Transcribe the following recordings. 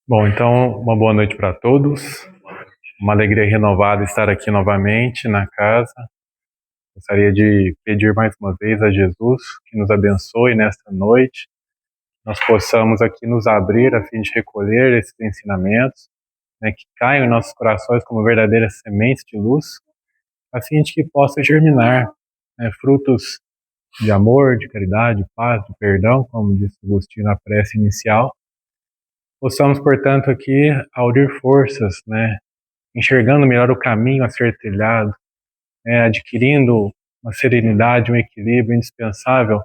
Bom, então, uma boa noite para todos. Uma alegria renovada estar aqui novamente na casa. Gostaria de pedir mais uma vez a Jesus que nos abençoe nesta noite. Nós possamos aqui nos abrir a fim de recolher esses ensinamentos, né, que caiam em nossos corações como verdadeiras sementes de luz, a fim de que possa germinar, né, frutos de amor, de caridade, de paz, de perdão, como disse Agostinho na prece inicial. Possamos, portanto, aqui aurir forças, né, enxergando melhor o caminho a ser trilhado, adquirindo uma serenidade, um equilíbrio indispensável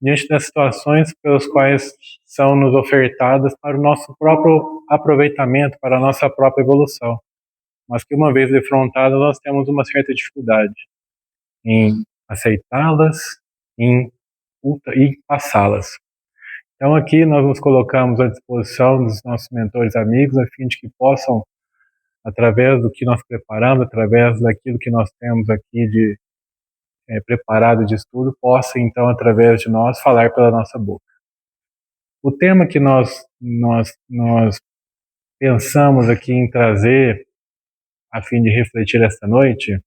diante das situações pelas quais são nos ofertadas para o nosso próprio aproveitamento, para a nossa própria evolução, mas que uma vez defrontadas nós temos uma certa dificuldade em aceitá-las, e passá-las. Então aqui nós nos colocamos à disposição dos nossos mentores amigos a fim de que possam, através do que nós preparamos, através daquilo que nós temos aqui de preparado de estudo, possa então, através de nós, falar pela nossa boca. O tema que nós pensamos aqui em trazer, a fim de refletir esta noite,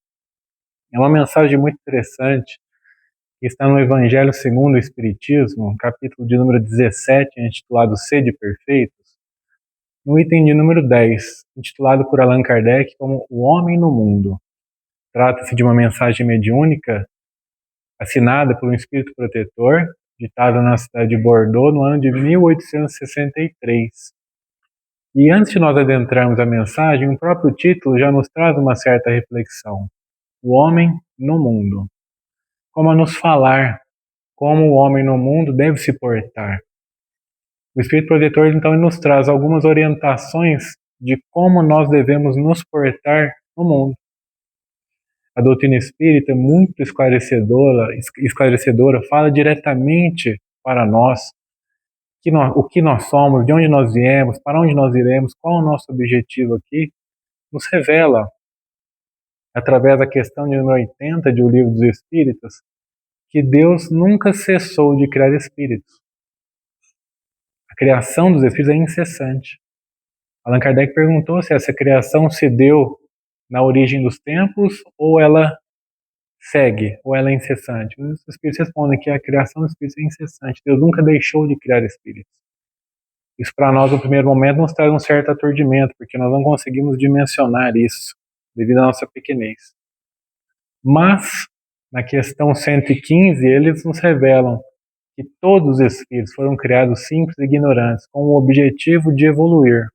é uma mensagem muito interessante, que está no Evangelho segundo o Espiritismo, capítulo de número 17, intitulado Sede Perfeitos, no item de número 10, intitulado por Allan Kardec como O Homem no Mundo. Trata-se de uma mensagem mediúnica assinada por um espírito protetor, ditada na cidade de Bordeaux no ano de 1863. E antes de nós adentrarmos a mensagem, o próprio título já nos traz uma certa reflexão. O homem no mundo. Como a nos falar, como o homem no mundo deve se portar. O espírito protetor, então, nos traz algumas orientações de como nós devemos nos portar no mundo. A doutrina espírita é muito esclarecedora, fala diretamente para nós, o que nós somos, de onde nós viemos, para onde nós iremos, qual é o nosso objetivo aqui, nos revela, através da questão de número 80 de O Livro dos Espíritos, que Deus nunca cessou de criar espíritos. A criação dos espíritos é incessante. Allan Kardec perguntou se essa criação se deu na origem dos tempos ou ela segue, ou ela é incessante. Os espíritos respondem que a criação dos espíritos é incessante. Deus nunca deixou de criar espíritos. Isso para nós, no primeiro momento, nos traz um certo aturdimento, porque nós não conseguimos dimensionar isso, devido à nossa pequenez. Mas, na questão 115, eles nos revelam que todos os espíritos foram criados simples e ignorantes, com o objetivo de evoluir.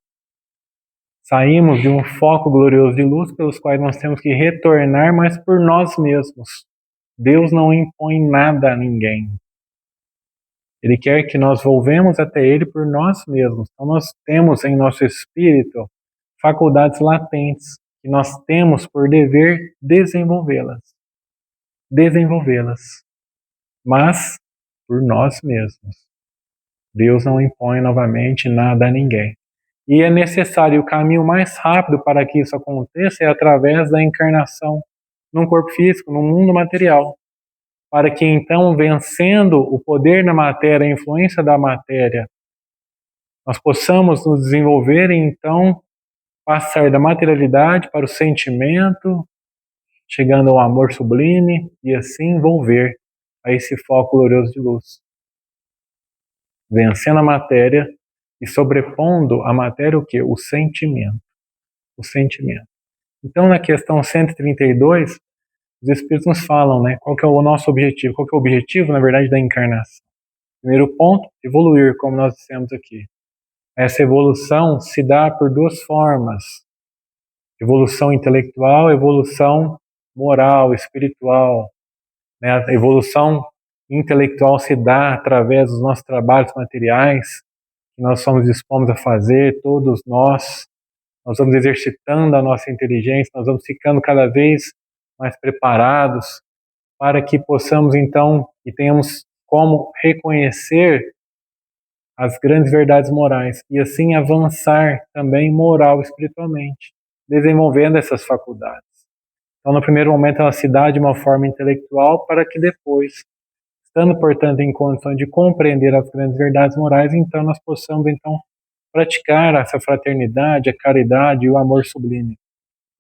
Saímos de um foco glorioso de luz pelos quais nós temos que retornar, mas por nós mesmos. Deus não impõe nada a ninguém. Ele quer que nós volvemos até Ele por nós mesmos. Então nós temos em nosso espírito faculdades latentes que nós temos por dever desenvolvê-las. Mas por nós mesmos. Deus não impõe novamente nada a ninguém. E é necessário, o caminho mais rápido para que isso aconteça é através da encarnação num corpo físico, num mundo material. Para que então, vencendo o poder na matéria, a influência da matéria, nós possamos nos desenvolver e então passar da materialidade para o sentimento, chegando ao amor sublime e assim volver a esse foco glorioso de luz. Vencendo a matéria e sobrepondo a matéria o quê? O sentimento. O sentimento. Então, na questão 132, os Espíritos nos falam, né, qual que é o nosso objetivo, qual que é o objetivo, na verdade, da encarnação. Primeiro ponto, evoluir, como nós dissemos aqui. Essa evolução se dá por duas formas. Evolução intelectual, evolução moral, espiritual. Né? A evolução intelectual se dá através dos nossos trabalhos materiais, que nós somos dispostos a fazer, todos nós vamos exercitando a nossa inteligência, nós vamos ficando cada vez mais preparados para que possamos então, e tenhamos como reconhecer as grandes verdades morais e assim avançar também moral e espiritualmente, desenvolvendo essas faculdades. Então, no primeiro momento, ela se dá de uma forma intelectual para que depois, estando, portanto, em condições de compreender as grandes verdades morais, então nós possamos então praticar essa fraternidade, a caridade e o amor sublime,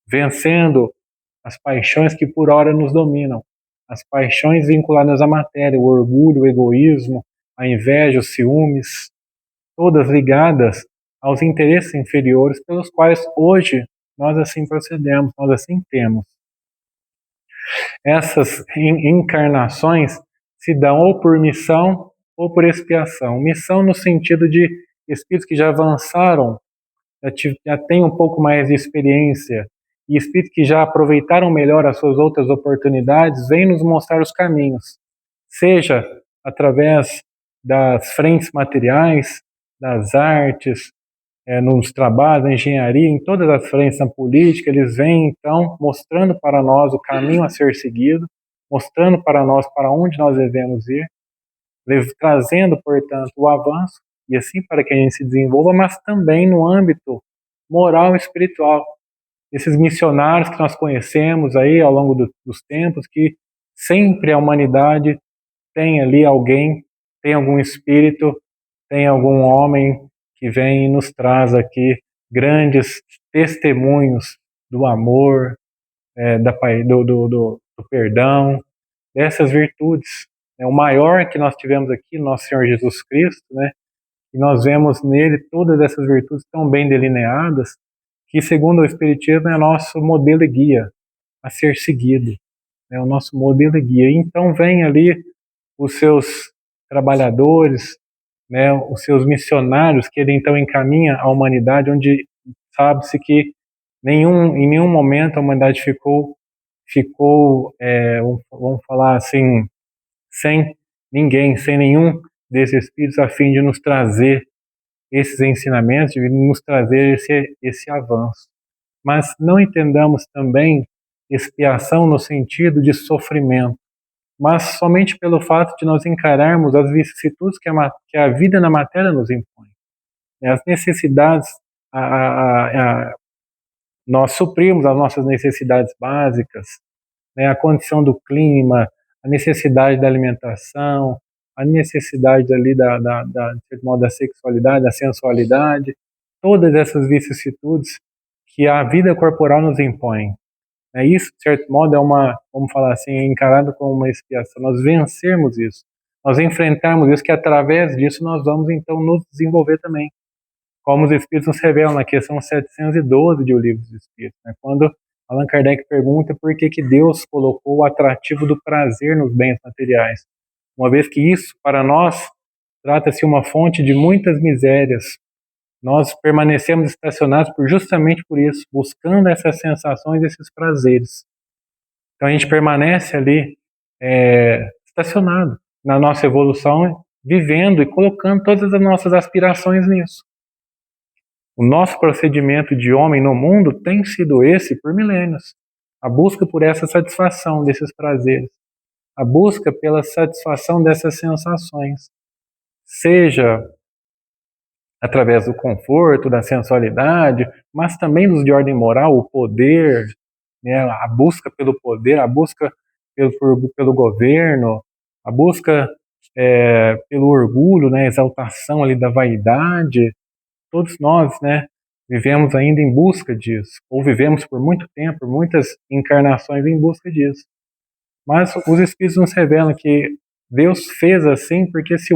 vencendo as paixões que por hora nos dominam, as paixões vinculadas à matéria, o orgulho, o egoísmo, a inveja, os ciúmes, todas ligadas aos interesses inferiores pelos quais hoje nós assim procedemos, nós assim temos. Essas encarnações se dão ou por missão ou por expiação. Missão no sentido de espíritos que já avançaram, já têm um pouco mais de experiência, e espíritos que já aproveitaram melhor as suas outras oportunidades, vêm nos mostrar os caminhos, seja através das frentes materiais, das artes, nos trabalhos, na engenharia, em todas as frentes, na política, eles vêm então mostrando para nós o caminho a ser seguido, mostrando para nós para onde nós devemos ir, trazendo, portanto, o avanço, e assim para que a gente se desenvolva, mas também no âmbito moral e espiritual. Esses missionários que nós conhecemos aí ao longo dos tempos, que sempre a humanidade tem ali alguém, tem algum espírito, tem algum homem que vem e nos traz aqui grandes testemunhos do amor, do perdão, dessas virtudes. O maior que nós tivemos aqui, nosso Senhor Jesus Cristo, né? E nós vemos nele todas essas virtudes tão bem delineadas, que segundo o Espiritismo é nosso modelo e guia a ser seguido, é o nosso modelo e guia. Então vem ali os seus trabalhadores, né, os seus missionários, que ele então encaminha a humanidade, onde sabe-se que em nenhum momento a humanidade ficou vamos falar assim, sem ninguém, sem nenhum desses espíritos, a fim de nos trazer esses ensinamentos, de nos trazer esse avanço. Mas não entendamos também expiação no sentido de sofrimento, mas somente pelo fato de nós encararmos as vicissitudes que a vida na matéria nos impõe. As necessidades, nós suprimos as nossas necessidades básicas, né, a condição do clima, a necessidade da alimentação, a necessidade ali de certo modo, da sexualidade, da sensualidade, todas essas vicissitudes que a vida corporal nos impõe. Isso, de certo modo, vamos falar assim, encarado como uma expiação. Nós vencermos isso, nós enfrentarmos isso, que através disso nós vamos então nos desenvolver também. Como os Espíritos nos revelam na questão 712 de O Livro dos Espíritos, né? Quando Allan Kardec pergunta por que Deus colocou o atrativo do prazer nos bens materiais, uma vez que isso, para nós, trata-se uma fonte de muitas misérias. Nós permanecemos estacionados justamente por isso, buscando essas sensações, esses prazeres. Então a gente permanece ali estacionado na nossa evolução, vivendo e colocando todas as nossas aspirações nisso. O nosso procedimento de homem no mundo tem sido esse por milênios. A busca por essa satisfação desses prazeres. A busca pela satisfação dessas sensações. Seja através do conforto, da sensualidade, mas também dos de ordem moral, o poder, né, a busca pelo poder, a busca pelo governo, a busca pelo orgulho, né, a exaltação ali da vaidade. Todos nós, né, vivemos ainda em busca disso, ou vivemos por muito tempo, por muitas encarnações em busca disso. Mas os Espíritos nos revelam que Deus fez assim porque se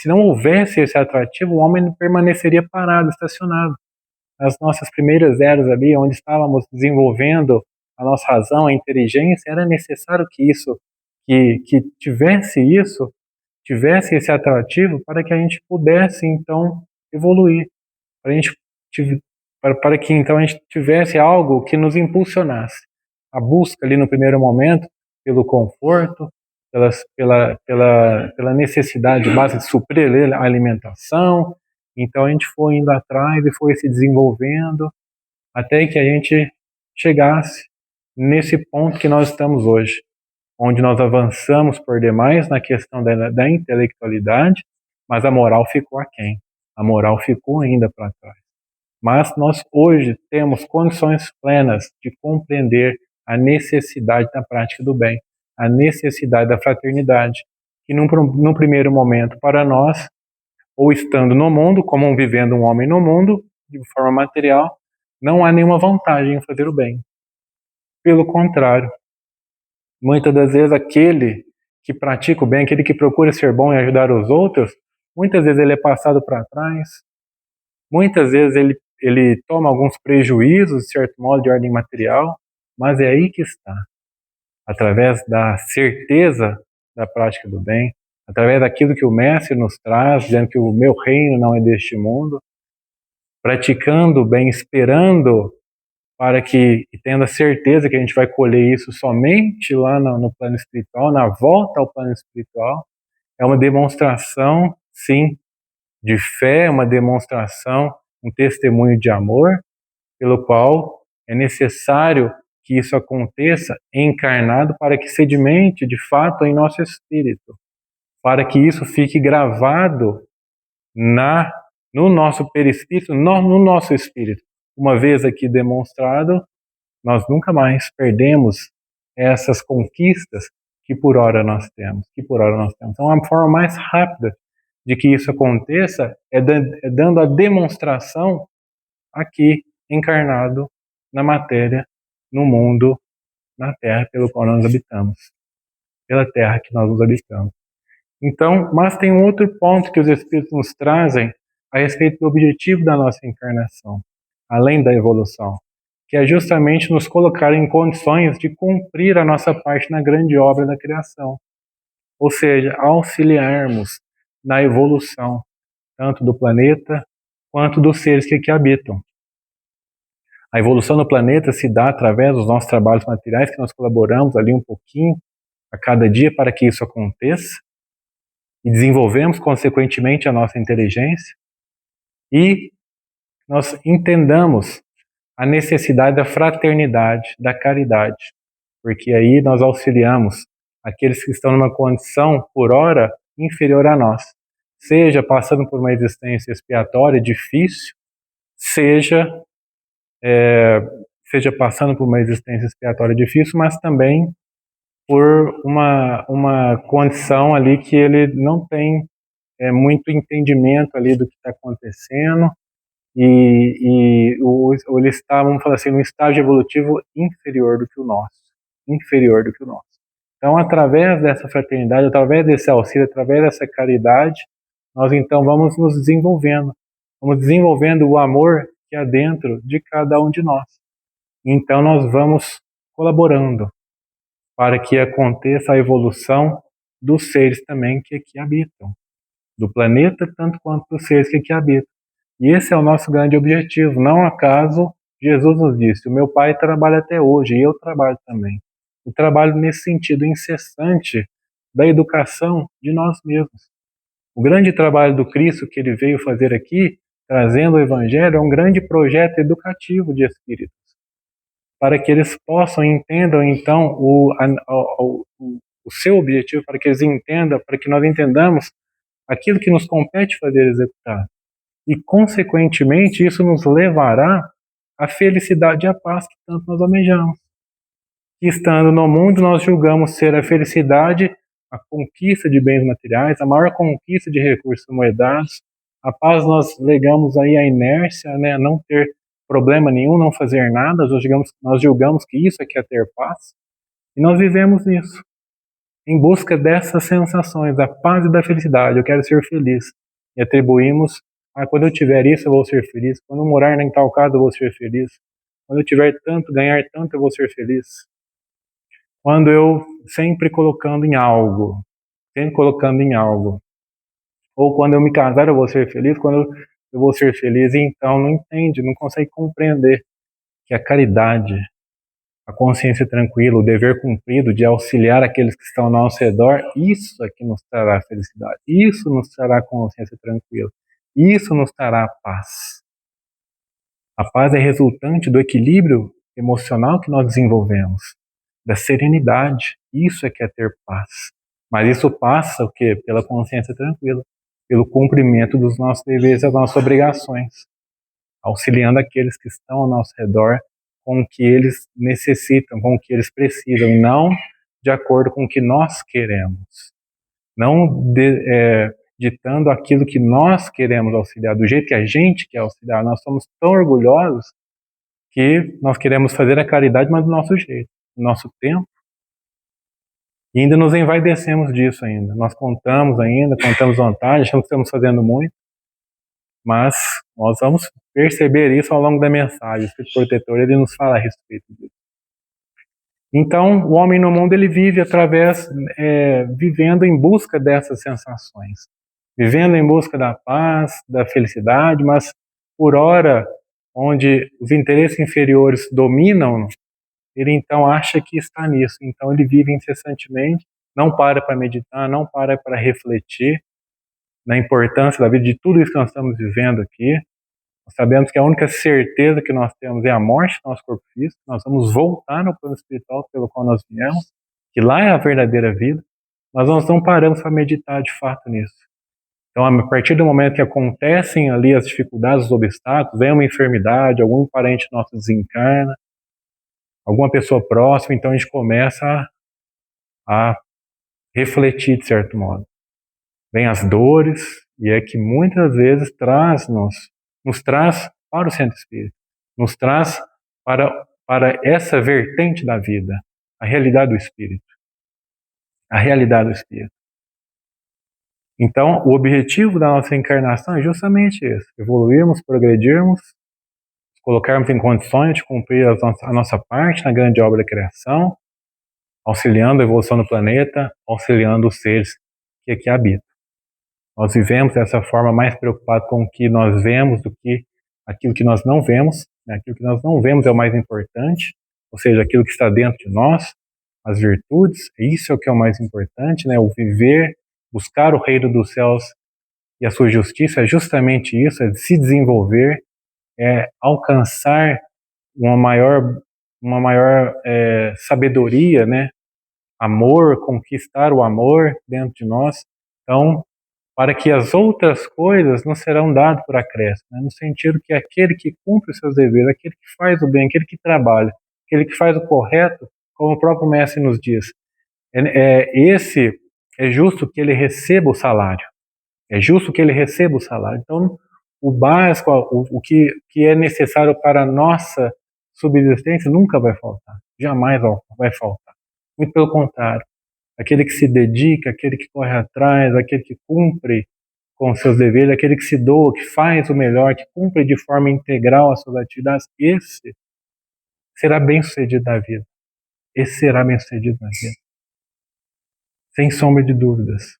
não houvesse esse atrativo, o homem permaneceria parado, estacionado. Nas nossas primeiras eras ali, onde estávamos desenvolvendo a nossa razão, a inteligência, era necessário que tivesse esse atrativo para que a gente pudesse então evoluir, para que então a gente tivesse algo que nos impulsionasse. A busca ali no primeiro momento pelo conforto, pela necessidade básica de suprir a alimentação. Então a gente foi indo atrás e foi se desenvolvendo até que a gente chegasse nesse ponto que nós estamos hoje, onde nós avançamos por demais na questão da intelectualidade, mas a moral ficou aquém. A moral ficou ainda para trás. Mas nós hoje temos condições plenas de compreender a necessidade da prática do bem, a necessidade da fraternidade, que num primeiro momento para nós ou estando no mundo, como vivendo um homem no mundo, de forma material, não há nenhuma vantagem em fazer o bem. Pelo contrário, muitas das vezes aquele que pratica o bem, aquele que procura ser bom e ajudar os outros, muitas vezes ele é passado para trás, muitas vezes ele toma alguns prejuízos, de certo modo, de ordem material, mas é aí que está. Através da certeza da prática do bem, através daquilo que o Mestre nos traz, dizendo que o meu reino não é deste mundo, praticando o bem, esperando para que, e tendo a certeza que a gente vai colher isso somente lá no plano espiritual, na volta ao plano espiritual, é uma demonstração, sim, de fé, uma demonstração, um testemunho de amor, pelo qual é necessário que isso aconteça encarnado para que sedimente de fato em nosso espírito, para que isso fique gravado no nosso perispírito, no nosso espírito. Uma vez aqui demonstrado, nós nunca mais perdemos essas conquistas que por hora nós temos, Então, a forma mais rápida de que isso aconteça é dando a demonstração aqui, encarnado na matéria, no mundo, na Terra pelo qual nós habitamos, pela Terra que nós nos habitamos. Então, mas tem um outro ponto que os Espíritos nos trazem a respeito do objetivo da nossa encarnação, além da evolução, que é justamente nos colocar em condições de cumprir a nossa parte na grande obra da criação, ou seja, auxiliarmos na evolução, tanto do planeta quanto dos seres que aqui habitam. A evolução do planeta se dá através dos nossos trabalhos materiais, que nós colaboramos ali um pouquinho a cada dia para que isso aconteça, e desenvolvemos, consequentemente, a nossa inteligência, e nós entendamos a necessidade da fraternidade, da caridade, porque aí nós auxiliamos aqueles que estão numa condição, por ora, inferior a nós, seja passando por uma existência expiatória difícil, seja passando por uma existência expiatória difícil, mas também por uma condição ali que ele não tem muito entendimento ali do que está acontecendo ou ele está, vamos falar assim, num estágio evolutivo inferior do que o nosso, Então, através dessa fraternidade, através desse auxílio, através dessa caridade, nós então vamos nos desenvolvendo, o amor que há dentro de cada um de nós. Então, nós vamos colaborando para que aconteça a evolução dos seres também que aqui habitam, do planeta tanto quanto dos seres que aqui habitam. E esse é o nosso grande objetivo. Não acaso Jesus nos disse: o meu Pai trabalha até hoje e eu trabalho também. O trabalho nesse sentido incessante da educação de nós mesmos. O grande trabalho do Cristo que ele veio fazer aqui, trazendo o Evangelho, é um grande projeto educativo de espíritos, para que eles possam entendam então o seu objetivo, para que eles entendam, para que nós entendamos aquilo que nos compete fazer executar. E, consequentemente, isso nos levará à felicidade e à paz que tanto nós almejamos. E estando no mundo, nós julgamos ser a felicidade, a conquista de bens materiais, a maior conquista de recursos moedados. A paz nós legamos aí a inércia, né, não ter problema nenhum, não fazer nada, nós julgamos que isso é que é ter paz. E nós vivemos isso, em busca dessas sensações, da paz e da felicidade. Eu quero ser feliz. E atribuímos: quando eu tiver isso, eu vou ser feliz. Quando eu morar em tal casa, eu vou ser feliz. Quando eu tiver tanto, ganhar tanto, eu vou ser feliz. Quando eu sempre colocando em algo. Ou quando eu me casar, eu vou ser feliz. Quando eu vou ser feliz. E então não entende, não consegue compreender que a caridade, a consciência tranquila, o dever cumprido de auxiliar aqueles que estão ao nosso redor, isso é que nos trará felicidade, isso nos trará consciência tranquila, isso nos trará paz. A paz é resultante do equilíbrio emocional que nós desenvolvemos, da serenidade, isso é que é ter paz. Mas isso passa o quê? Pela consciência tranquila, pelo cumprimento dos nossos deveres e das nossas obrigações, auxiliando aqueles que estão ao nosso redor com o que eles necessitam, com o que eles precisam, e não de acordo com o que nós queremos. Não ditando aquilo que nós queremos auxiliar, do jeito que a gente quer auxiliar. Nós somos tão orgulhosos que nós queremos fazer a caridade, mas do nosso jeito, do nosso tempo. E ainda nos envaidecemos disso ainda. Nós contamos vantagem, achamos que estamos fazendo muito, mas nós vamos perceber isso ao longo da mensagem. O Espírito Protetor, ele nos fala a respeito disso. Então, o homem no mundo, ele vive vivendo em busca dessas sensações, vivendo em busca da paz, da felicidade, mas por hora, onde os interesses inferiores dominam, ele então acha que está nisso. Então ele vive incessantemente, não para meditar, não para refletir na importância da vida, de tudo isso que nós estamos vivendo aqui. Nós sabemos que a única certeza que nós temos é a morte do nosso corpo físico. Nós vamos voltar no plano espiritual pelo qual nós viemos, que lá é a verdadeira vida, mas nós não paramos para meditar de fato nisso. Então, a partir do momento que acontecem ali as dificuldades, os obstáculos, vem uma enfermidade, algum parente nosso desencarna, alguma pessoa próxima, então a gente começa a refletir de certo modo. Vem as dores, e é que muitas vezes nos traz para o centro espírita, nos traz para essa vertente da vida, a realidade do espírito. A realidade do espírito. Então, o objetivo da nossa encarnação é justamente esse: evoluirmos, progredirmos, colocarmos em condições de cumprir a nossa parte na grande obra da criação, auxiliando a evolução do planeta, auxiliando os seres que aqui habitam. Nós vivemos dessa forma mais preocupados com o que nós vemos do que aquilo que nós não vemos. Aquilo que nós não vemos é o mais importante, ou seja, aquilo que está dentro de nós, as virtudes, isso é o que é o mais importante, né? O viver, buscar o reino dos céus e a sua justiça é justamente isso, é se desenvolver, é alcançar uma maior sabedoria, né? Amor, conquistar o amor dentro de nós. Então, para que as outras coisas não serão dadas por acréscimo, né? No sentido que aquele que cumpre os seus deveres, aquele que faz o bem, aquele que trabalha, aquele que faz o correto, como o próprio mestre nos diz, esse é justo que ele receba o salário. É justo que ele receba o salário. Então, o básico, o que é necessário para a nossa subsistência nunca vai faltar. Jamais vai faltar. Muito pelo contrário. Aquele que se dedica, aquele que corre atrás, aquele que cumpre com seus deveres, aquele que se doa, que faz o melhor, que cumpre de forma integral as suas atividades, esse será bem-sucedido na vida. Esse será bem-sucedido na vida. Sem sombra de dúvidas.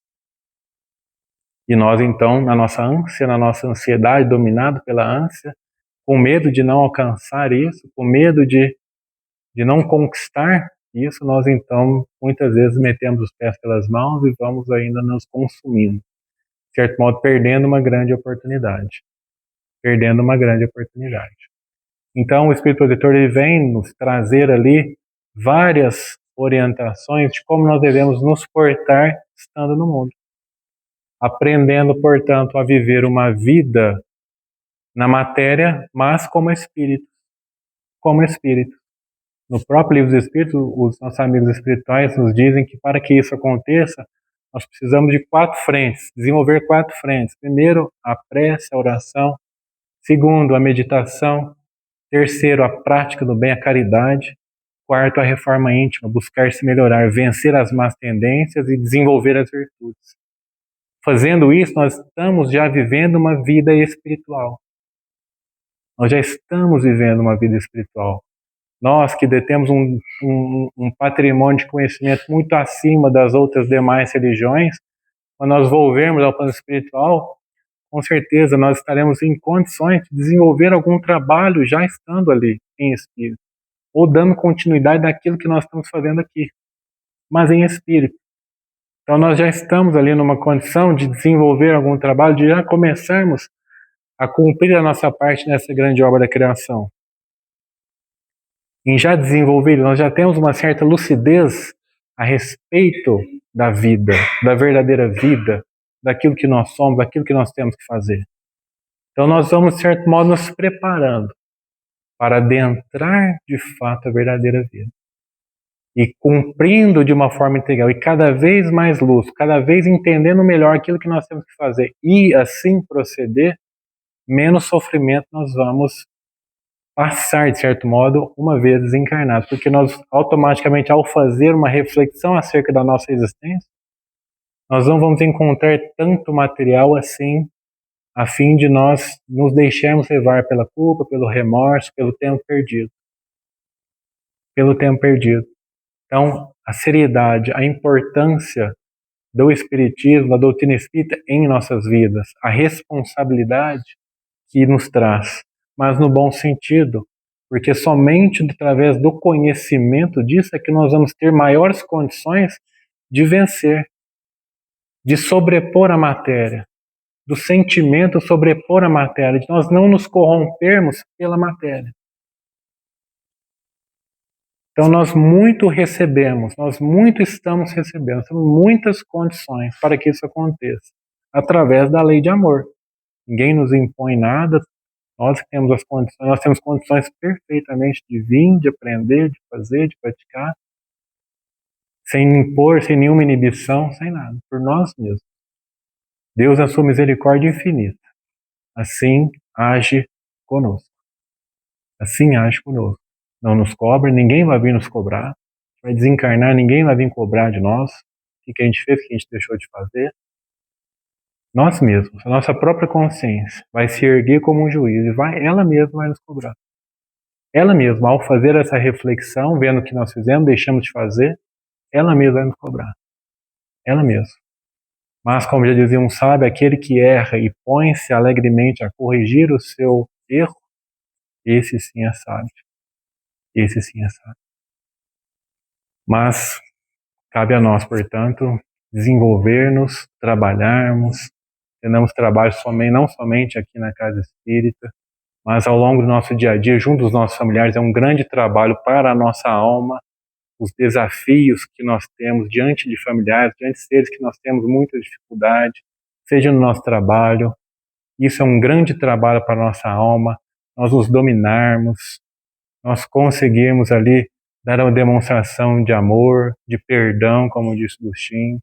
E nós, então, na nossa ânsia, na nossa ansiedade, dominado pela ânsia, com medo de não alcançar isso, com medo de não conquistar isso, nós, então, muitas vezes metemos os pés pelas mãos e vamos ainda nos consumindo. De certo modo, perdendo uma grande oportunidade. Perdendo uma grande oportunidade. Então, o Espírito Protetor, ele vem nos trazer ali várias orientações de como nós devemos nos portar estando no mundo. Aprendendo, portanto, a viver uma vida na matéria, mas como espírito. Como espírito. No próprio Livro dos Espíritos, os nossos amigos espirituais nos dizem que para que isso aconteça, nós precisamos de 4 frentes, desenvolver 4 frentes. Primeiro, a prece, a oração. Segundo, a meditação. Terceiro, a prática do bem, a caridade. Quarto, a reforma íntima, buscar se melhorar, vencer as más tendências e desenvolver as virtudes. Fazendo isso, nós estamos já vivendo uma vida espiritual. Nós já estamos vivendo uma vida espiritual. Nós que detemos um patrimônio de conhecimento muito acima das outras demais religiões, quando nós volvermos ao plano espiritual, com certeza nós estaremos em condições de desenvolver algum trabalho já estando ali em espírito, ou dando continuidade daquilo que nós estamos fazendo aqui, mas em espírito. Então nós já estamos ali numa condição de desenvolver algum trabalho, de já começarmos a cumprir a nossa parte nessa grande obra da criação. Em já desenvolver, nós já temos uma certa lucidez a respeito da vida, da verdadeira vida, daquilo que nós somos, daquilo que nós temos que fazer. Então nós vamos, de certo modo, nos preparando para adentrar de fato a verdadeira vida. e cumprindo de uma forma integral, e cada vez mais luz, cada vez entendendo melhor aquilo que nós temos que fazer, e assim proceder, menos sofrimento nós vamos passar, de certo modo, uma vez desencarnados, porque nós automaticamente, ao fazer uma reflexão acerca da nossa existência, nós não vamos encontrar tanto material assim, a fim de nós nos deixarmos levar pela culpa, pelo remorso, pelo tempo perdido. Pelo tempo perdido. Então, a seriedade, a importância do Espiritismo, da doutrina espírita em nossas vidas, a responsabilidade que nos traz, mas no bom sentido, porque somente através do conhecimento disso é que nós vamos ter maiores condições de vencer, de sobrepor a matéria, do sentimento sobrepor a matéria, de nós não nos corrompermos pela matéria. Então nós muito recebemos, nós muito estamos recebendo, temos muitas condições para que isso aconteça, através da lei de amor. Ninguém nos impõe nada, nós temos as condições, nós temos condições perfeitamente de vir, de aprender, de fazer, de praticar, sem impor, sem nenhuma inibição, sem nada, por nós mesmos. Deus, na sua misericórdia infinita, assim age conosco. Assim age conosco. Não nos cobra, ninguém vai vir nos cobrar. Vai desencarnar, ninguém vai vir cobrar de nós. O que a gente fez, o que a gente deixou de fazer. Nós mesmos, a nossa própria consciência, vai se erguer como um juiz e ela mesma vai nos cobrar. Ela mesma, ao fazer essa reflexão, vendo o que nós fizemos, deixamos de fazer, ela mesma vai nos cobrar. Ela mesma. Mas, como já dizia um sábio, aquele que erra e põe-se alegremente a corrigir o seu erro, esse sim é sábio. Esse sim é sábio. Mas cabe a nós, portanto, desenvolver-nos, trabalharmos, tenhamos trabalho não somente aqui na Casa Espírita, mas ao longo do nosso dia a dia, junto dos nossos familiares, é um grande trabalho para a nossa alma, os desafios que nós temos diante de familiares, diante de seres que nós temos muita dificuldade, seja no nosso trabalho, isso é um grande trabalho para a nossa alma, nós nos dominarmos, nós conseguirmos ali dar uma demonstração de amor, de perdão, como disse Agostinho.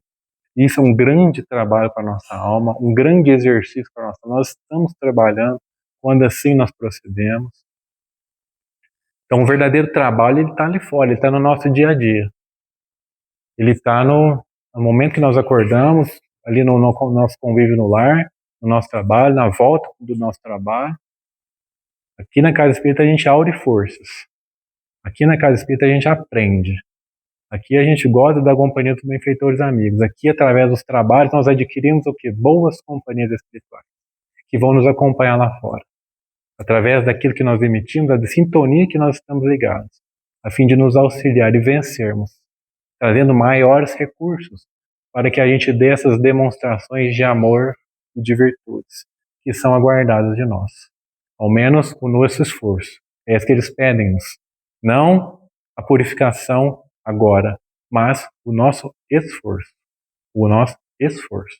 Isso é um grande trabalho para a nossa alma, um grande exercício para a nossa alma. Nós estamos trabalhando quando assim nós procedemos. Então, o verdadeiro trabalho, ele está ali fora, ele está no nosso dia a dia. Ele está no momento que nós acordamos, ali no nosso convívio no lar, no nosso trabalho, na volta do nosso trabalho. Aqui na Casa Espírita a gente aure forças. Aqui na Casa Espírita a gente aprende. Aqui a gente gosta da companhia dos benfeitores amigos. Aqui, através dos trabalhos, nós adquirimos o quê? Boas companhias espirituais, que vão nos acompanhar lá fora. Através daquilo que nós emitimos, da sintonia que nós estamos ligados, a fim de nos auxiliar e vencermos, trazendo maiores recursos para que a gente dê essas demonstrações de amor e de virtudes que são aguardadas de nós. Ao menos o nosso esforço. É isso que eles pedem-nos. Não a purificação agora, mas o nosso esforço. O nosso esforço.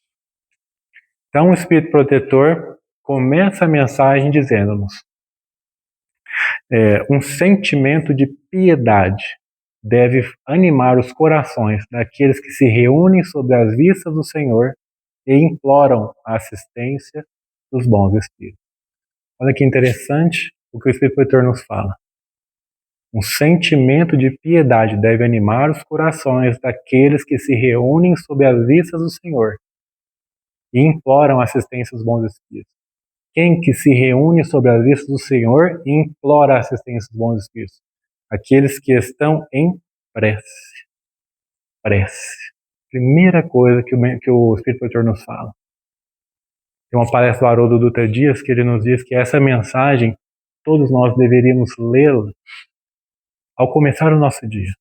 Então o Espírito Protetor começa a mensagem dizendo-nos um sentimento de piedade deve animar os corações daqueles que se reúnem sob as vistas do Senhor e imploram a assistência dos bons Espíritos. Olha que interessante o que o Espírito Protetor nos fala. Um sentimento de piedade deve animar os corações daqueles que se reúnem sob as vistas do Senhor e imploram a assistência dos bons Espíritos. Quem que se reúne sob as vistas do Senhor e implora a assistência dos bons Espíritos? Aqueles que estão em prece. Prece. Primeira coisa que o Espírito Protetor nos fala. Tem uma palestra do Haroldo Dutra Dias que ele nos diz que essa mensagem todos nós deveríamos lê-la ao começar o nosso dia.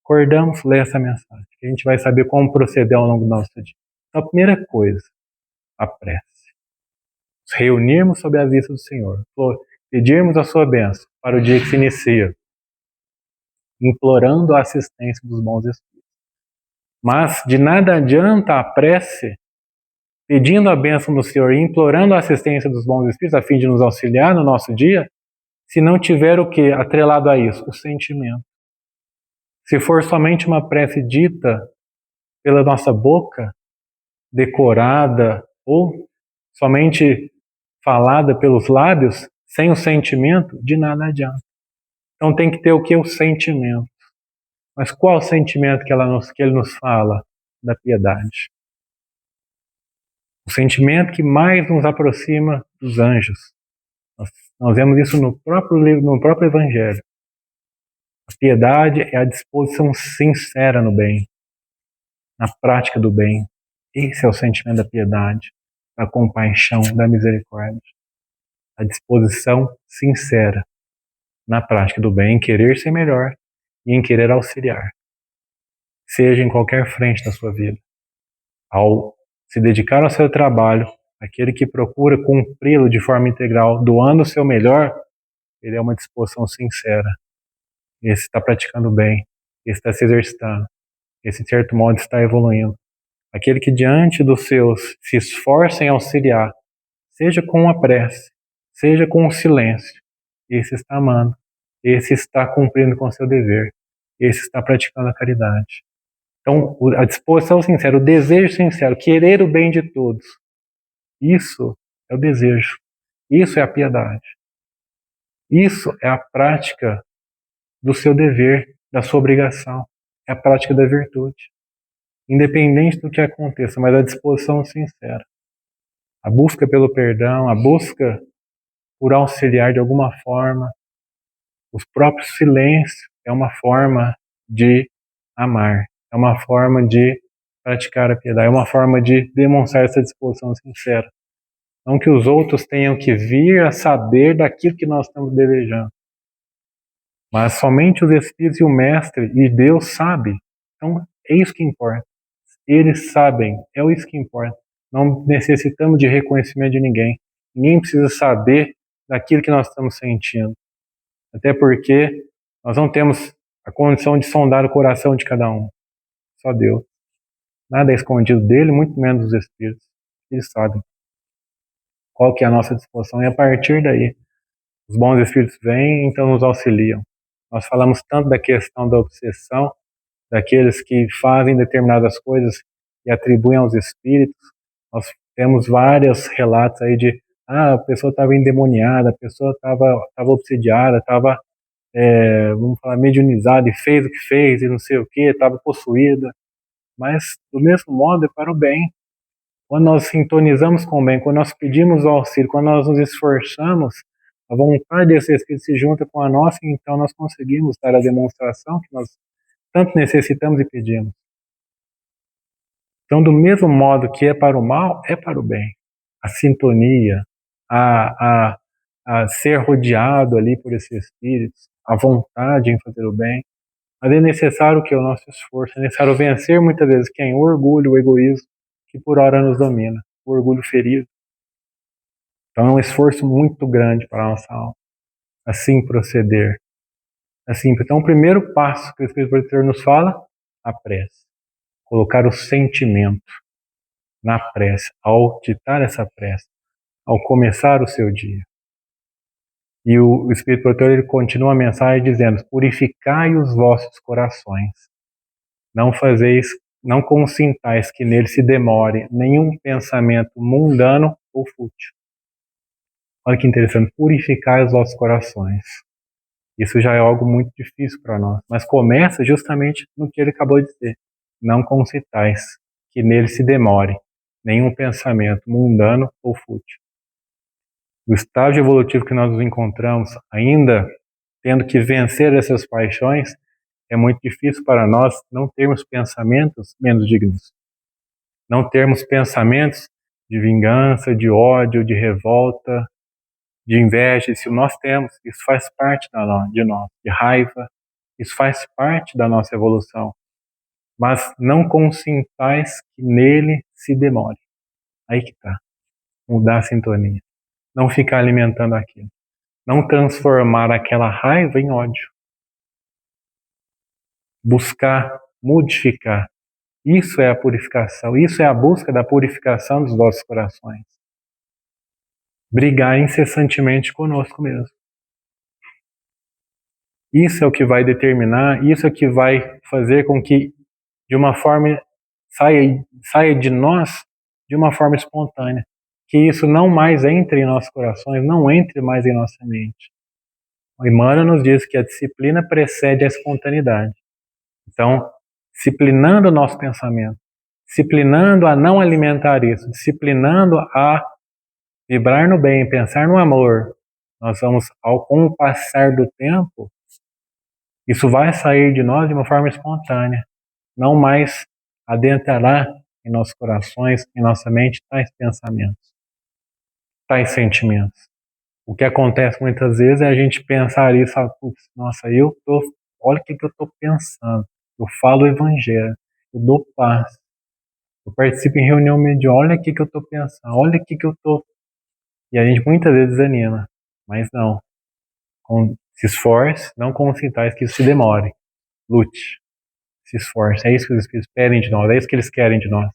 Acordamos, lê essa mensagem, que a gente vai saber como proceder ao longo do nosso dia. Então, a primeira coisa, a prece. Nos reunirmos sob a vista do Senhor, pedirmos a sua bênção para o dia que se inicia, implorando a assistência dos bons Espíritos. Mas de nada adianta a prece, pedindo a bênção do Senhor e implorando a assistência dos bons Espíritos, a fim de nos auxiliar no nosso dia, se não tiver o que atrelado a isso? O sentimento. Se for somente uma prece dita pela nossa boca, decorada, ou somente falada pelos lábios, sem o sentimento, de nada adianta. Então tem que ter o que? O sentimento. Mas qual o sentimento que ele nos fala? Da piedade. O sentimento que mais nos aproxima dos anjos. Nós vemos isso no próprio livro, no próprio Evangelho. A piedade é a disposição sincera no bem, na prática do bem. Esse é o sentimento da piedade, da compaixão, da misericórdia. A disposição sincera na prática do bem, em querer ser melhor e em querer auxiliar. Seja em qualquer frente da sua vida. Ao se dedicar ao seu trabalho, aquele que procura cumpri-lo de forma integral, doando o seu melhor, ele é uma disposição sincera. Esse está praticando bem, esse está se exercitando, esse, de certo modo, está evoluindo. Aquele que diante dos seus se esforça em auxiliar, seja com a prece, seja com o silêncio, esse está amando, esse está cumprindo com o seu dever, esse está praticando a caridade. Então, a disposição sincera, o desejo sincero, querer o bem de todos, isso é o desejo, isso é a piedade, isso é a prática do seu dever, da sua obrigação, é a prática da virtude. Independente do que aconteça, mas a disposição sincera. A busca pelo perdão, a busca por auxiliar de alguma forma, os próprios silêncios é uma forma de amar, é uma forma de praticar a piedade, é uma forma de demonstrar essa disposição sincera. Não que os outros tenham que vir a saber daquilo que nós estamos desejando, mas somente os Espíritos e o Mestre e Deus sabem. Então é isso que importa. Eles sabem, é isso que importa. Não necessitamos de reconhecimento de ninguém. Ninguém precisa saber daquilo que nós estamos sentindo. Até porque nós não temos a condição de sondar o coração de cada um. Só Deus. Nada é escondido dele, muito menos dos Espíritos. Eles sabem qual que é a nossa disposição. E a partir daí, os bons Espíritos vêm e então nos auxiliam. Nós falamos tanto da questão da obsessão, daqueles que fazem determinadas coisas e atribuem aos espíritos. Nós temos vários relatos aí de a pessoa estava endemoniada, a pessoa estava obsidiada, estava, vamos falar, mediunizada e fez o que fez e não sei o que, estava possuída. Mas, do mesmo modo, é para o bem. Quando nós sintonizamos com o bem, quando nós pedimos o auxílio, quando nós nos esforçamos, a vontade desse espírito se junta com a nossa e então nós conseguimos dar a demonstração que nós tanto necessitamos e pedimos. Então, do mesmo modo que é para o mal, é para o bem. A sintonia, a ser rodeado ali por esses espíritos, a vontade em fazer o bem. Mas é necessário que o nosso esforço, é necessário vencer muitas vezes quem? O orgulho, o egoísmo, que por hora nos domina, o orgulho ferido. Então é um esforço muito grande para a nossa alma, assim proceder. Assim, então o primeiro passo que o Espírito Protetor nos fala, a prece. Colocar o sentimento na prece, ao ditar essa prece, ao começar o seu dia. E o Espírito Protetor, ele continua a mensagem dizendo: purificai os vossos corações, não consintais que nele se demore nenhum pensamento mundano ou fútil. Olha que interessante, purificar os vossos corações. Isso já é algo muito difícil para nós, mas começa justamente no que ele acabou de dizer. Não concitais, que nele se demore nenhum pensamento mundano ou fútil. O estágio evolutivo que nós nos encontramos, ainda tendo que vencer essas paixões, é muito difícil para nós não termos pensamentos menos dignos. Não termos pensamentos de vingança, de ódio, de revolta, de inveja. Se nós temos, isso faz parte de nós, de raiva, isso faz parte da nossa evolução. Mas não consintais que nele se demore. Aí que está. Mudar a sintonia. Não ficar alimentando aquilo. Não transformar aquela raiva em ódio. Buscar modificar. Isso é a purificação. Isso é a busca da purificação dos nossos corações. Brigar incessantemente conosco mesmo. Isso é o que vai determinar, isso é o que vai fazer com que, de uma forma, saia de nós de uma forma espontânea. Que isso não mais entre em nossos corações, não entre mais em nossa mente. O Emmanuel nos diz que a disciplina precede a espontaneidade. Então, disciplinando o nosso pensamento, disciplinando a não alimentar isso, disciplinando a vibrar no bem, pensar no amor, nós vamos, com o passar do tempo, isso vai sair de nós de uma forma espontânea, não mais adentrará em nossos corações, em nossa mente, tais pensamentos, tais sentimentos. O que acontece muitas vezes é a gente pensar isso, putz, nossa, olha o que eu estou pensando, eu falo o evangelho, eu dou paz, eu participo em reunião mediúnica, olha o que eu estou pensando, olha o que eu estou... E a gente muitas vezes desanima, mas não. Se esforce, não como sintais que isso se demore. Lute, se esforce. É isso que os Espíritos pedem de nós, é isso que eles querem de nós.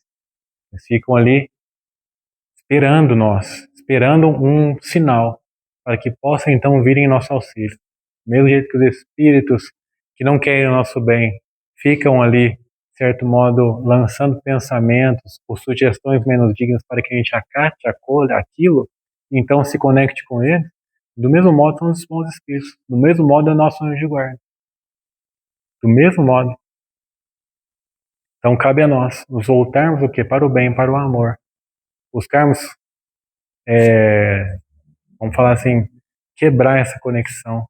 Eles ficam ali esperando nós, esperando um sinal, para que possa então vir em nosso auxílio. Do mesmo jeito que os Espíritos que não querem o nosso bem ficam ali, de certo modo, lançando pensamentos ou sugestões menos dignas para que a gente acate, acolha aquilo, e então se conecte com ele. Do mesmo modo são os bons espíritos, do mesmo modo é o nosso anjo de guarda. Do mesmo modo. Então cabe a nós nos voltarmos o quê? Para o bem, para o amor. Buscarmos, vamos falar assim, quebrar essa conexão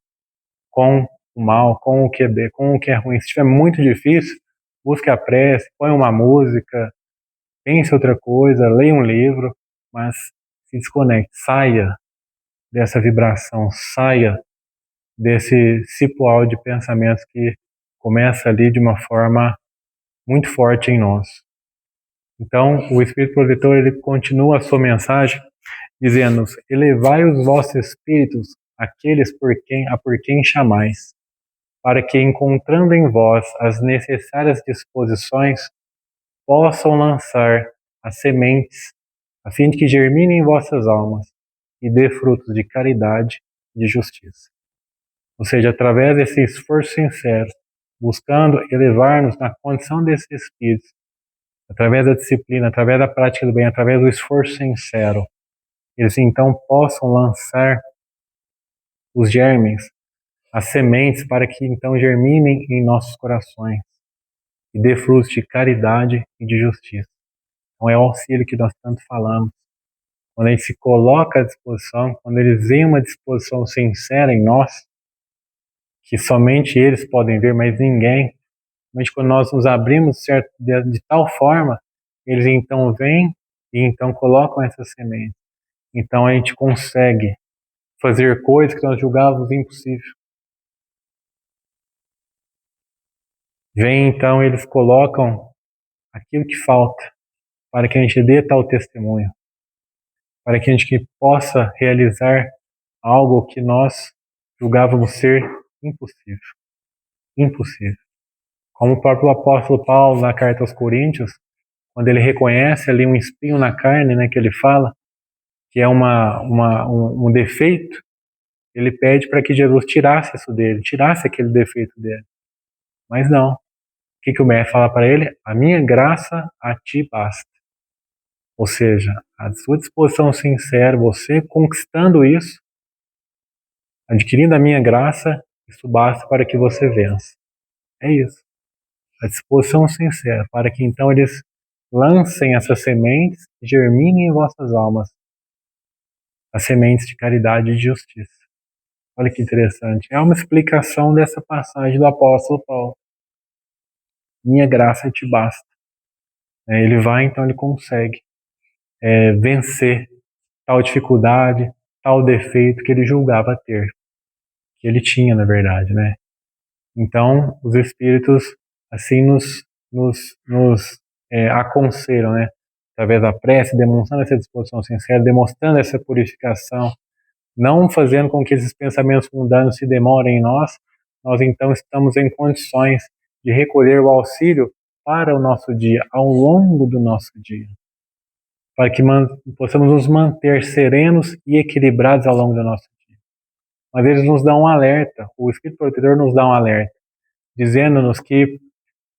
com o mal, com o que é bem, com o que é ruim. Se estiver muito difícil, busque a prece, põe uma música, pense outra coisa, leia um livro, mas se desconecte, saia dessa vibração, saia desse cipoal de pensamentos que começa ali de uma forma muito forte em nós. Então, o Espírito Protetor, ele continua a sua mensagem dizendo-nos: elevai os vossos espíritos aqueles por quem chamais, para que, encontrando em vós as necessárias disposições, possam lançar as sementes, a fim de que germinem em vossas almas e dê frutos de caridade e de justiça. Ou seja, através desse esforço sincero, buscando elevar-nos na condição desses espíritos, através da disciplina, através da prática do bem, através do esforço sincero, eles então possam lançar os germes, as sementes, para que então germinem em nossos corações e dê frutos de caridade e de justiça. Então é o auxílio que nós tanto falamos. Quando a gente se coloca à disposição, quando eles veem uma disposição sincera em nós, que somente eles podem ver, mas ninguém, mas quando nós nos abrimos de tal forma, eles então vêm e então colocam essas sementes. Então a gente consegue fazer coisas que nós julgávamos impossível. Vem então, eles colocam aquilo que falta para que a gente dê tal testemunho, para que a gente possa realizar algo que nós julgávamos ser impossível. Impossível. Como o próprio apóstolo Paulo, na carta aos Coríntios, quando ele reconhece ali um espinho na carne, né, que ele fala, que é um defeito, ele pede para que Jesus tirasse isso dele, tirasse aquele defeito dele. Mas não. O que o mestre fala para ele? A minha graça a ti basta. Ou seja, a sua disposição sincera, você conquistando isso, adquirindo a minha graça, isso basta para que você vença. É isso. A disposição sincera, para que então eles lancem essas sementes e germinem em vossas almas as sementes de caridade e de justiça. Olha que interessante. É uma explicação dessa passagem do apóstolo Paulo. Minha graça te basta. Ele vai, então ele consegue vencer tal dificuldade, tal defeito que ele julgava ter, que ele tinha, na verdade, né? Então, os espíritos assim nos aconselham, né? Através da prece, demonstrando essa disposição sincera, demonstrando essa purificação, não fazendo com que esses pensamentos mundanos se demorem em nós, nós então estamos em condições de recolher o auxílio para o nosso dia, ao longo do nosso dia, para que possamos nos manter serenos e equilibrados ao longo do nosso dia. mas eles nos dão um alerta, o Espírito Protetor nos dá um alerta, dizendo-nos que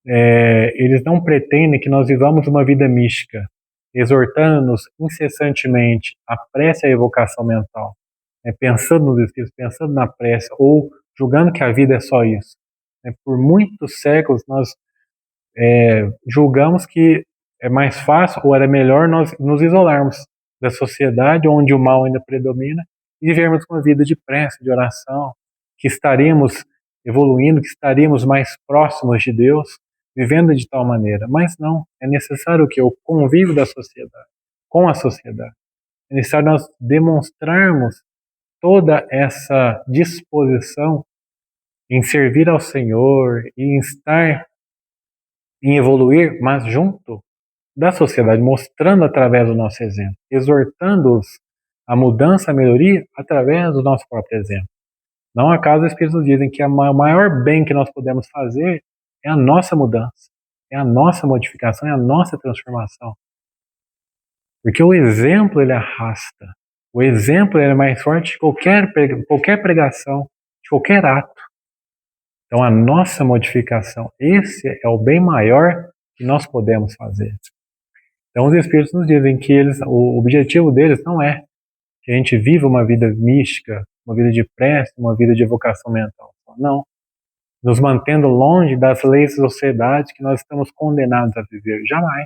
eles não pretendem que nós vivamos uma vida mística, exortando-nos incessantemente à prece e à evocação mental, pensando nos Espíritos, pensando na prece, ou julgando que a vida é só isso. Por muitos séculos nós julgamos que é mais fácil ou era melhor nós nos isolarmos da sociedade onde o mal ainda predomina e vivermos uma vida de prece, de oração, que estaremos evoluindo, que estaríamos mais próximos de Deus, vivendo de tal maneira. Mas não, é necessário que o convívio da sociedade, com a sociedade. É necessário nós demonstrarmos toda essa disposição em servir ao Senhor e em estar, em evoluir, mas junto da sociedade, mostrando através do nosso exemplo, exortando-os à mudança, à melhoria, através do nosso próprio exemplo. Não acaso os Espíritos dizem que o maior bem que nós podemos fazer é a nossa mudança, é a nossa modificação, é a nossa transformação. Porque o exemplo, ele arrasta. O exemplo, ele é mais forte de qualquer pregação, de qualquer ato. Então, a nossa modificação, esse é o bem maior que nós podemos fazer. Então, os Espíritos nos dizem que o objetivo deles não é que a gente viva uma vida mística, uma vida de prece, uma vida de evocação mental. Não. Nos mantendo longe das leis da sociedade que nós estamos condenados a viver. Jamais.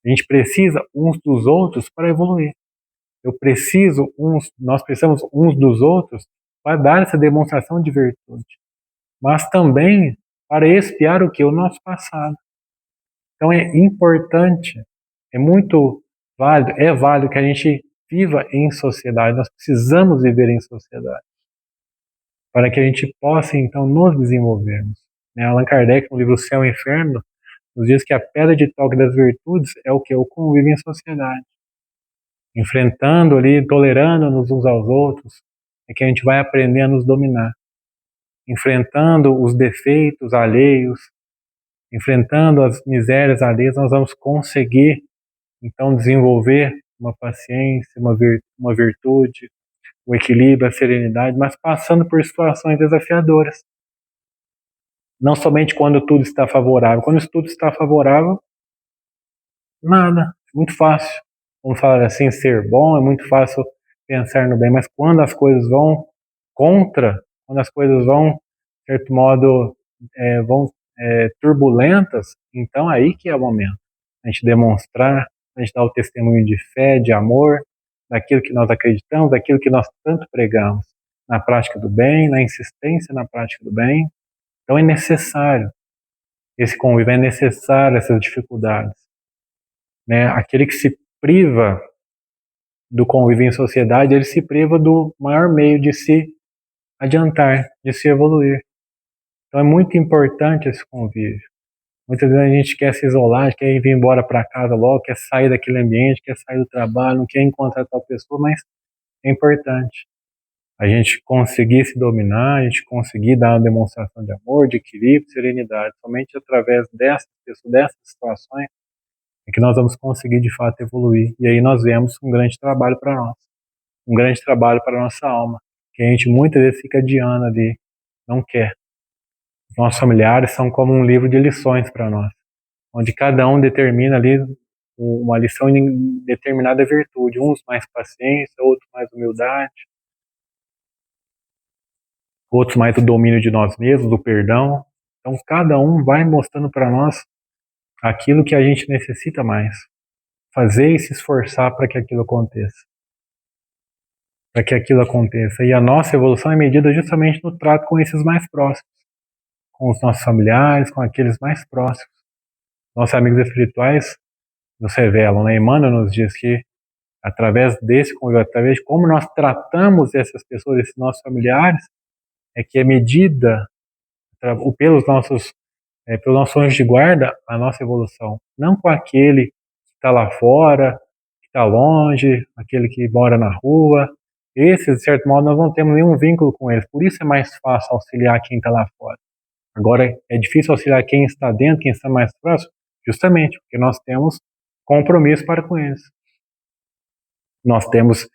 A gente precisa uns dos outros para evoluir. Nós precisamos uns dos outros para dar essa demonstração de virtude. Mas também para expiar o que? O nosso passado. Então é importante, é muito válido, é válido que a gente viva em sociedade. Nós precisamos viver em sociedade para que a gente possa então nos desenvolvermos. Allan Kardec, no livro Céu e Inferno, nos diz que a pedra de toque das virtudes é o que? O convívio em sociedade. Enfrentando ali, tolerando-nos uns aos outros, é que a gente vai aprender a nos dominar. Enfrentando os defeitos alheios, enfrentando as misérias alheias, nós vamos conseguir, então, desenvolver uma paciência, uma virtude, o equilíbrio, a serenidade, mas passando por situações desafiadoras. Não somente quando tudo está favorável. Quando tudo está favorável, nada, muito fácil. Vamos falar assim, ser bom, é muito fácil pensar no bem, mas quando as coisas vão contra, quando as coisas vão, de certo modo, turbulentas, então aí que é o momento. A gente demonstrar, a gente dar o testemunho de fé, de amor, daquilo que nós acreditamos, daquilo que nós tanto pregamos, na prática do bem, na insistência na prática do bem. Então é necessário esse convívio, é necessário essas dificuldades. Aquele que se priva do convívio em sociedade, ele se priva do maior meio de se adiantar, de se evoluir. Então é muito importante esse convívio. Muitas vezes a gente quer se isolar, quer ir embora para casa logo, quer sair daquele ambiente, quer sair do trabalho, não quer encontrar tal pessoa, mas é importante a gente conseguir se dominar, a gente conseguir dar uma demonstração de amor, de equilíbrio, serenidade. Somente através dessas pessoas, dessas situações, é que nós vamos conseguir de fato evoluir. E aí nós vemos um grande trabalho para nós, um grande trabalho para a nossa alma, que a gente muitas vezes fica adiando ali, não quer. Nossos familiares são como um livro de lições para nós, onde cada um determina ali uma lição em determinada virtude, uns mais paciência, outros mais humildade, outros mais o domínio de nós mesmos, do perdão. Então cada um vai mostrando para nós aquilo que a gente necessita mais, fazer e se esforçar para que aquilo aconteça. Para que aquilo aconteça. E a nossa evolução é medida justamente no trato com esses mais próximos, com os nossos familiares, com aqueles mais próximos. Nossos amigos espirituais nos revelam, Emmanuel nos diz que através desse convívio, através de como nós tratamos essas pessoas, esses nossos familiares, é que é medida pelos nossos anjos de guarda a nossa evolução. Não com aquele que está lá fora, que está longe, aquele que mora na rua. Esses, de certo modo, nós não temos nenhum vínculo com eles. Por isso é mais fácil auxiliar quem está lá fora. Agora, é difícil auxiliar quem está dentro, quem está mais próximo, justamente porque nós temos compromisso para com eles. Nós temos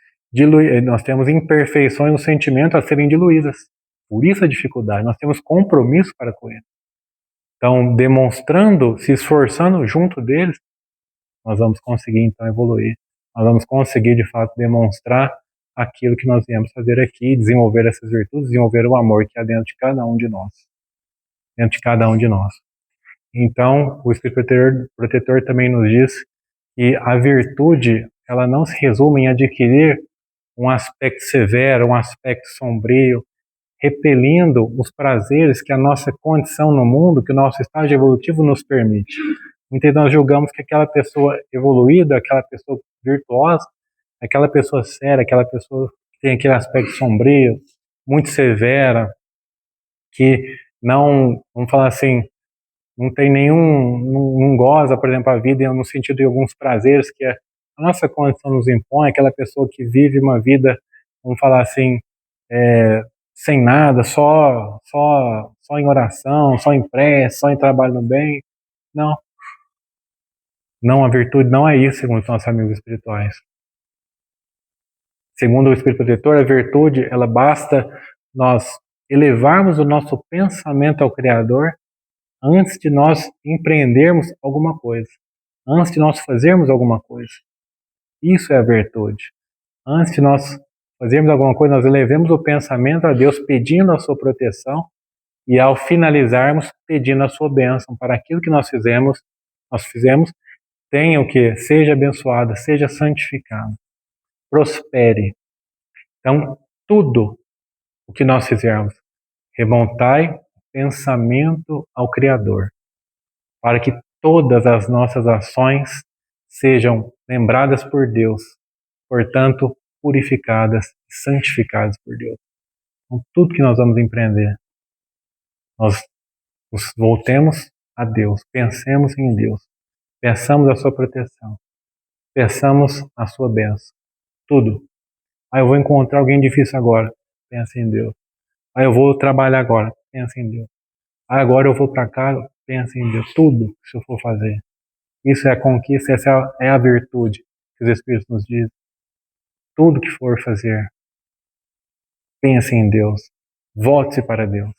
nós temos imperfeições no sentimento a serem diluídas. Por isso a dificuldade. Nós temos compromisso para com ele. Então, demonstrando, se esforçando junto deles, nós vamos conseguir então evoluir. Nós vamos conseguir de fato demonstrar aquilo que nós viemos fazer aqui, desenvolver essas virtudes, desenvolver o amor que há dentro de cada um de nós. Dentro de cada um de nós. Então, o Espírito Protetor também nos diz que a virtude, ela não se resume em adquirir um aspecto severo, um aspecto sombrio, repelindo os prazeres que a nossa condição no mundo, que o nosso estágio evolutivo nos permite. Então nós julgamos que aquela pessoa evoluída, aquela pessoa virtuosa, aquela pessoa séria, aquela pessoa que tem aquele aspecto sombrio, muito severa, que não, vamos falar assim, não tem nenhum, não goza, por exemplo, a vida no sentido de alguns prazeres que a nossa condição nos impõe, aquela pessoa que vive uma vida, vamos falar assim, sem nada, só em oração, só em prece, só em trabalho no bem. Não. Não, a virtude não é isso, segundo os nossos amigos espirituais. Segundo o Espírito Protetor, a virtude, ela basta nós elevarmos o nosso pensamento ao Criador antes de nós empreendermos alguma coisa, antes de nós fazermos alguma coisa. Isso é a virtude. Antes de nós fazermos alguma coisa, nós elevemos o pensamento a Deus pedindo a sua proteção e ao finalizarmos pedindo a sua bênção para aquilo que nós fizemos, tenha o que? Seja abençoado, seja santificado, prospere. Então, tudo o que nós fizermos, remontai pensamento ao Criador, para que todas as nossas ações sejam lembradas por Deus, portanto, purificadas, santificadas por Deus. Então, tudo que nós vamos empreender, nós nos voltemos a Deus, pensemos em Deus, peçamos a sua proteção, peçamos a sua bênção, tudo. Eu vou encontrar alguém difícil agora, pensa em Deus. Eu vou trabalhar agora, pensa em Deus. Agora eu vou para casa, pensa em Deus. Tudo que eu for fazer. Isso é a conquista, essa é a virtude que os Espíritos nos dizem. Tudo que for fazer, pense em Deus. Volte-se para Deus.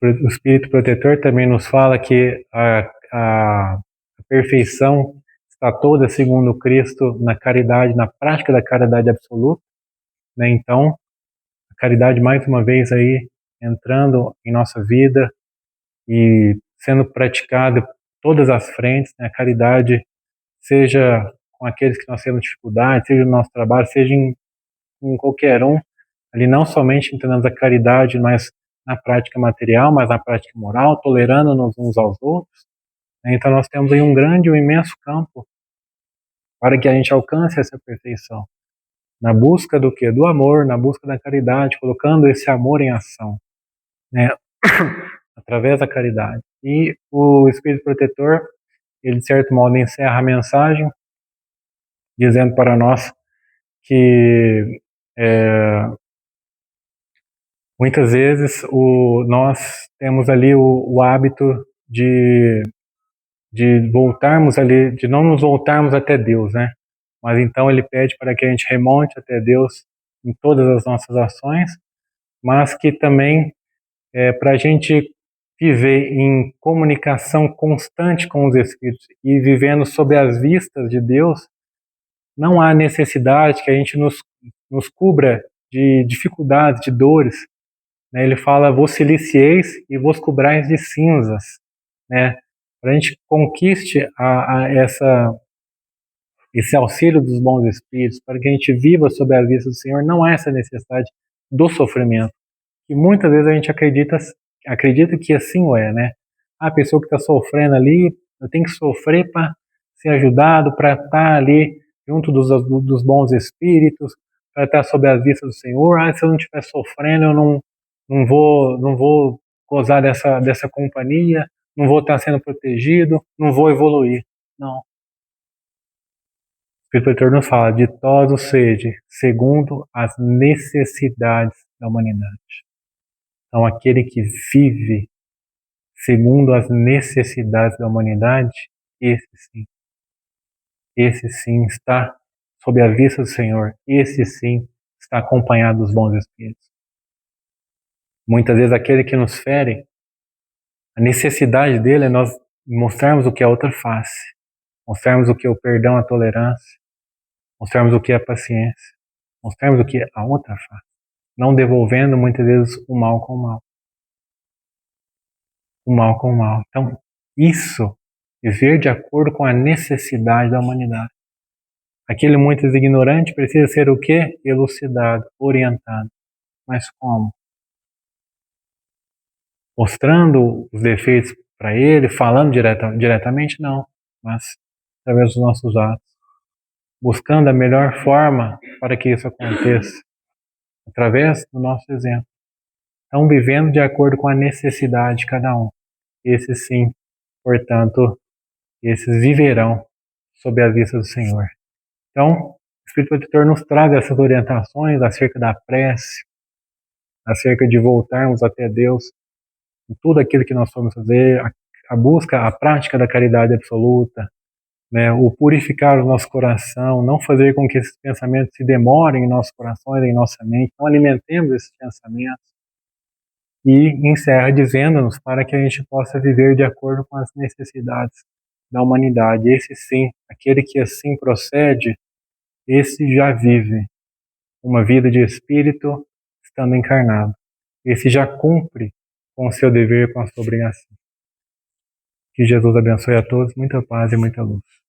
O Espírito Protetor também nos fala que a perfeição está toda, segundo Cristo, na caridade, na prática da caridade absoluta. Né? Então, a caridade, mais uma vez, aí entrando em nossa vida e sendo praticada todas as frentes, né? A caridade, seja com aqueles que nós temos dificuldade, seja no nosso trabalho, seja em qualquer um, ali não somente entendemos a caridade, mas na prática material, mas na prática moral, tolerando-nos uns aos outros. Né? Então nós temos aí um grande, um imenso campo para que a gente alcance essa perfeição. Na busca do quê? Do amor, na busca da caridade, colocando esse amor em ação, né? Através da caridade. E o Espírito Protetor, ele de certo modo encerra a mensagem dizendo para nós que muitas vezes nós temos ali o hábito de voltarmos ali, de não nos voltarmos até Deus, né? Mas então ele pede para que a gente remonte até Deus em todas as nossas ações, mas que também para a gente viver em comunicação constante com os Espíritos e vivendo sob as vistas de Deus, não há necessidade que a gente nos cubra de dificuldades, de dores. Né? Ele fala, vos silicieis e vos cobrais de cinzas. Né? Para a gente conquiste esse auxílio dos bons espíritos, para que a gente viva sob a vista do Senhor, não há essa necessidade do sofrimento. E muitas vezes a gente acredita que assim é, né? A pessoa que está sofrendo ali, eu tenho que sofrer para ser ajudado, para estar ali junto dos bons espíritos, para estar sob a vista do Senhor. Se eu não estiver sofrendo, eu não vou gozar dessa companhia, não vou estar sendo protegido, não vou evoluir. Não. O Espírito Protetor nos fala, ditosos sede, segundo as necessidades da humanidade. Então, aquele que vive segundo as necessidades da humanidade, esse sim está sob a vista do Senhor, esse sim está acompanhado dos bons espíritos. Muitas vezes aquele que nos fere, a necessidade dele é nós mostrarmos o que é a outra face, mostrarmos o que é o perdão, a tolerância, mostrarmos o que é a paciência, mostrarmos o que é a outra face, não devolvendo muitas vezes o mal com o mal. O mal com o mal. Então, isso, viver de acordo com a necessidade da humanidade. Aquele muitas vezes ignorante precisa ser o quê? Elucidado, orientado. Mas como? Mostrando os defeitos para ele, falando diretamente, não. Mas através dos nossos atos. Buscando a melhor forma para que isso aconteça. Através do nosso exemplo. Então, vivendo de acordo com a necessidade de cada um. Esses sim, portanto, esses viverão sob a vista do Senhor. Então, o Espírito Protetor nos traga essas orientações acerca da prece, acerca de voltarmos até Deus em tudo aquilo que nós somos fazer, a busca, a prática da caridade absoluta, né, o purificar o nosso coração, não fazer com que esses pensamentos se demorem em nossos corações, em nossa mente, não alimentemos esses pensamentos. E encerra dizendo-nos para que a gente possa viver de acordo com as necessidades da humanidade. Esse sim, aquele que assim procede, esse já vive uma vida de espírito estando encarnado. Esse já cumpre com o seu dever, com a sua obrigação. Que Jesus abençoe a todos, muita paz e muita luz.